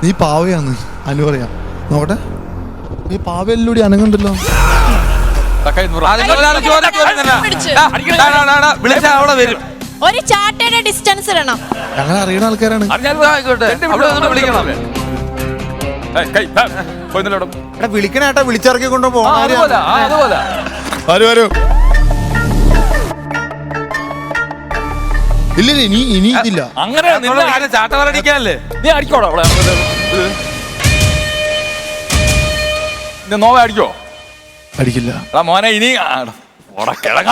നീ പാവയാന്ന് അനു പറയാ. നോക്കട്ടെ, നീ പാവയല്ലൂടി അനങ്ങണ്ടല്ലോ. ഒരു ചാർട്ടേഡ് ഡിസ്റ്റൻസ് ഇടണം. ഞങ്ങൾ അറിയുന്ന ആൾക്കാരാണ്. വിളിക്കണേട്ടാ, വിളിച്ചിറക്കി കൊണ്ട് പോകാം. ഇല്ല ഇനി ഇതില്ല. അങ്ങനെ ചാട്ടവരടിക്കാനല്ലേ നീ അടിക്കോടാ അവിടെ. നോവ അടിക്കോ? അടിക്കില്ല മോനെ. ഇനി കിഴങ്ങ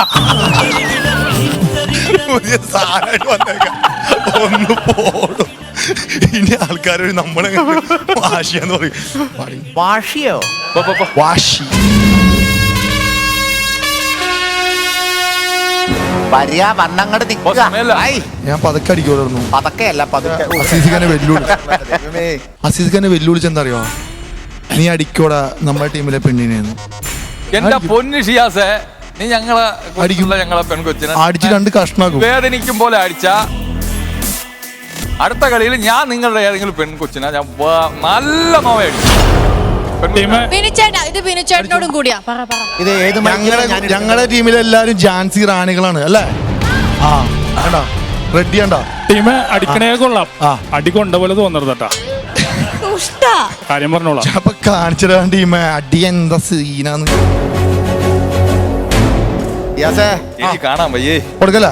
ഒന്ന് പോടും. ഇനി ആൾക്കാർ നമ്മളെ വാശിയാന്ന് പറയും. വാശിയോ? വാശി ഞാൻ പതക്കെ അടിക്കുള്ളൂ. പതക്കയല്ല, പതുക്കെ. അസീസിഖാനെ വെല്ലുവിളിച്ചെന്താ അറിയോ? നീ അടിക്കോടാ നമ്മുടെ ടീമിലെ പെണ്ണിനെന്ന്. എന്റെ പൊന്നു ഷിയാസെ, നീ ഞങ്ങളെ പെൺകൊച്ചിനെ അടിച്ച് 2 കഷ്ണാക്കും. വേദനിക്കും പോലെ അടിച്ച അടുത്ത കളിയിൽ ഞാൻ നിങ്ങളുടെ ഏതെങ്കിലും പെൺകൊച്ചിനെ ഞാൻ നല്ല നോവയടിക്കും. ഞങ്ങളുടെ ടീമിലെ എല്ലാരും ജാൻസി റാണികളാണ് അല്ലേ? ആ റെഡി ഉണ്ടോ? ടീം അടിക്കണേ കൊള്ളാം. അടി കൊണ്ട പോലെ തോന്നരുതട്ടാ. കാര്യം പറഞ്ഞോളാം. അപ്പൊ കാണിച്ചിടാ ടീമേ അടി എന്താ സീനാന്ന്. കാണാൻ വയ്യേ കൊടുക്കല.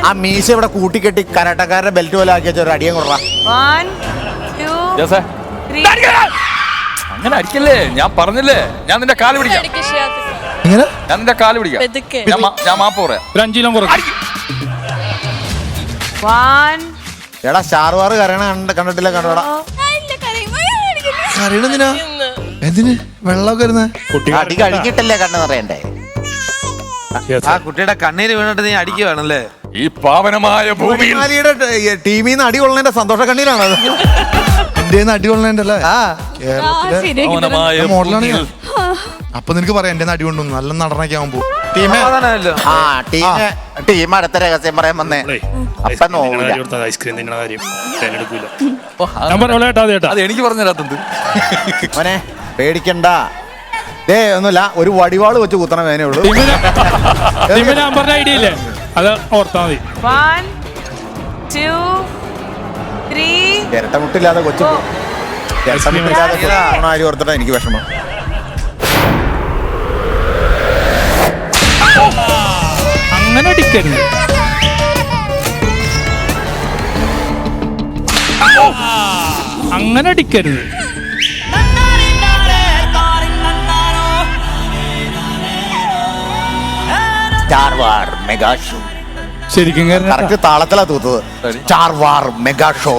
ആ മീശ ഇവിടെ കൂട്ടിക്കെട്ടി കരാട്ടക്കാരുടെ ബെൽറ്റ് പോലെ ആക്കി വെച്ച അടിയാൻ കൊടുക്കാം. അങ്ങനെ അടിക്കല്ലേ, ഞാൻ പറഞ്ഞില്ലേ, ഞാൻ നിന്റെ കാല് പിടിക്കാം. ഞാൻ നിന്റെ കാല് പിടിക്കാം. ഞാൻ മാപ്പ് പറയാം. 5 കിലോ കുറയ്ക്കും. എടാ ഷാർവാറ് കരയണ കണ്ടിട്ടില്ല? കണ്ടോടാ കരയണെന്തിനാ? എന്തിന് വെള്ളമൊക്കെ വരുന്നേ? അടി കഴിഞ്ഞിട്ടല്ലേ കണ്ണ് നിറയണ്ടേ? ആ കുട്ടിയുടെ കണ്ണീര് വീണിട്ട് നീ അടിക്കുവാണല്ലേ? ഈ പാവനമായ ഭൂമിയിൽ ടീമിൽ നിന്ന് അടി കൊള്ളേണ്ട സന്തോഷ കണ്ണീരാണ് അത്. എന്റെ അടി കൊള്ളേണ്ടല്ലേ? മോഡലാണ്. അപ്പൊ നിനക്ക് പറയാം എന്റെ അടി കൊണ്ടു നല്ല നടനൊക്കെ ആവുമ്പോ. ടീം അടുത്ത രഹസ്യം പറയാൻ വന്നേ. ഐസ്ക്രീം തിന്നണ കാര്യം അത് എനിക്ക് പറഞ്ഞു തരാത്തത്. മോനെ പേടിക്കണ്ട, ഒന്നുമില്ല, ഒരു വടിവാള് വെച്ച് കുത്തണ വേനേ ഉള്ളൂ. നമ്പറിന്റെ ഐഡിയ ഇല്ലേ, അത് ഓർത്താ മതി. 1 2 3. ഇരട്ടമുട്ടില്ലാതെ കൊച്ചു ആര് ഓർത്തിട്ടാ എനിക്ക് വിഷമം. അങ്ങനെ അടിക്കരുത്. അങ്ങനെ അടിക്കരുത്. Star war mega show. ശരിക്കും കറക്റ്റ് താളത്തിലാ തൂത്തത്. Star war mega show.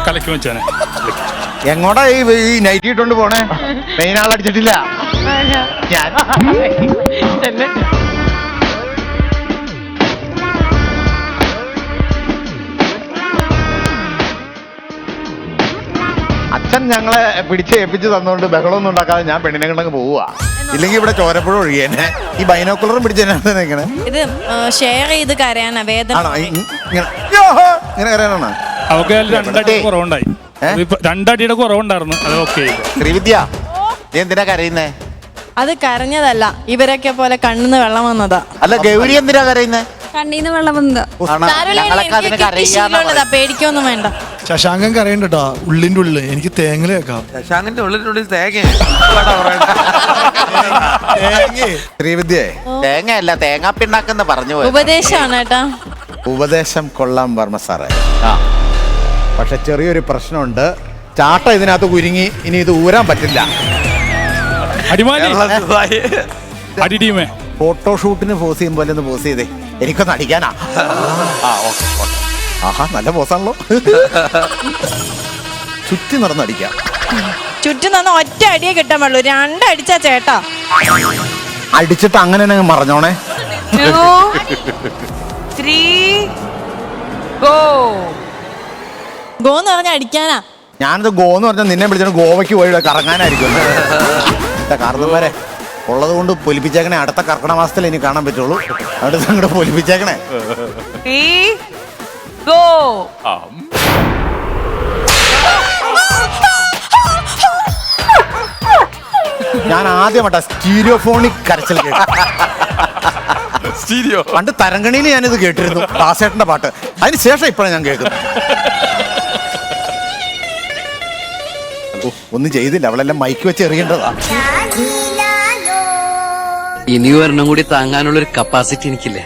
കലക്കി വെച്ചാനെ. എങ്ങോട്ടാ ഈ നൈറ്റ് ഇട്ടോണ്ട് പോണേ? മെയിൻ ആളടിച്ചിട്ടില്ല ഞാൻ. അച്ഛൻ ഞങ്ങളെ പിടിച്ച് ഏൽപ്പിച്ച് തന്നോണ്ട് ബഹളമൊന്നും ഉണ്ടാക്കാതെ ഞാൻ പെണ്ണിനെ കണ്ടങ്ങ് പോവുക. ഇല്ലെങ്കിൽ ഇവിടെ ചോരപ്പുഴ ഒഴുകിയേനെ. ഈ ബൈനോക്കുലറും പിടിച്ചേനെ. ഇത് ഷെയർ ചെയ്ത് കരയാനാ വേദന. ഇങ്ങനെ കരയാനാണ്. അവക്ക് 2 അടി കുറവുണ്ടായി. 2 അടിയുടെ കുറവുണ്ടായിരുന്നു. അത് ഓക്കെ. ശ്രീവിദ്യ, നീ എന്തിനാ കരയുന്നേ? അത് കരഞ്ഞതല്ല, ഇവരൊക്കെ പോലെ കണ്ണിന്ന് വെള്ളം വന്നതാ. അല്ല ഗൗരി എന്തിനാ കരയുന്നേ? കണ്ണീന്ന് വെള്ളം വന്നതാ. പേടിക്കൊന്നും വേണ്ട. ശശാങ്കൻ കരയണ്ടട്ടാ ഉള്ളിന്റെ ഉള്ളില്. എനിക്ക് തേങ്ങ കേക്കാം. ശശാങ്കന്റെ ഉള്ളിനുള്ളിൽ തേങ്ങ. ശ്രീവിദ്യ, തേങ്ങയല്ല തേങ്ങാപ്പിണ്ണാക്കെന്ന് പറഞ്ഞു. ഉപദേശമാണ് കേട്ടാ. ഉപദേശം കൊള്ളാം വർമ്മ സാറേ. പക്ഷെ ചെറിയൊരു പ്രശ്നമുണ്ട്. ചാട്ട ഇതിനകത്ത് കുരുങ്ങി, ഇനി ഇത് ഊരാൻ പറ്റില്ല. ഫോട്ടോഷൂട്ടിന് പോസ് ചെയ്യും പോലെ ഒന്ന് പോസ് ചെയ്തേ. എനിക്കൊന്ന് അടിക്കാനാ. ആഹാ, നല്ല പോസാണല്ലോ. ചുറ്റി നടന്നടിക്കാം. ചുറ്റി നിന്ന് ഒറ്റ അടിയെ കിട്ടാൻ പാടുള്ളൂ. 2 അടിച്ചാ ചേട്ടാ. അടിച്ചിട്ട് അങ്ങനെ തന്നെ മറഞ്ഞോണേ. 2 3 ഗോ. ഗോന്ന് പറഞ്ഞ അടിക്കാനാ. ഞാനത് ഗോന്ന് പറഞ്ഞാൽ നിന്നെ വിളിച്ചാൽ ഗോവയ്ക്ക് പോയി കറങ്ങാനായിരിക്കും. കാരണം വരെ ഉള്ളത് കൊണ്ട് പൊലിപ്പിച്ചേക്കണേ. അടുത്ത കർക്കിടക മാസത്തിൽ ഇനി കാണാൻ പറ്റുള്ളൂ. അടുത്ത് അങ്ങോട്ട് പൊലിപ്പിച്ചേക്കണേ. 3 ഗോ. ഞാൻ ആദ്യമായിട്ടാ സ്റ്റീരിയോഫോണിക് കരച്ചിൽ കേട്ടു. സ്റ്റീരിയോ. പണ്ട് തരങ്കണിയിൽ ഞാനിത് കേട്ടിരുന്നു, ദാസേട്ടന്റെ പാട്ട്. അതിന് ശേഷം ഇപ്പോഴാണ് ഞാൻ കേൾക്കുന്നത്. ഒന്നും ചെയ്തില്ല, അവളെല്ലാം മൈക്ക് വെച്ച് എറിയേണ്ടതാ. ഇനി ഒരെണ്ണം കൂടി താങ്ങാനുള്ള ഒരു കപ്പാസിറ്റി എനിക്കില്ല.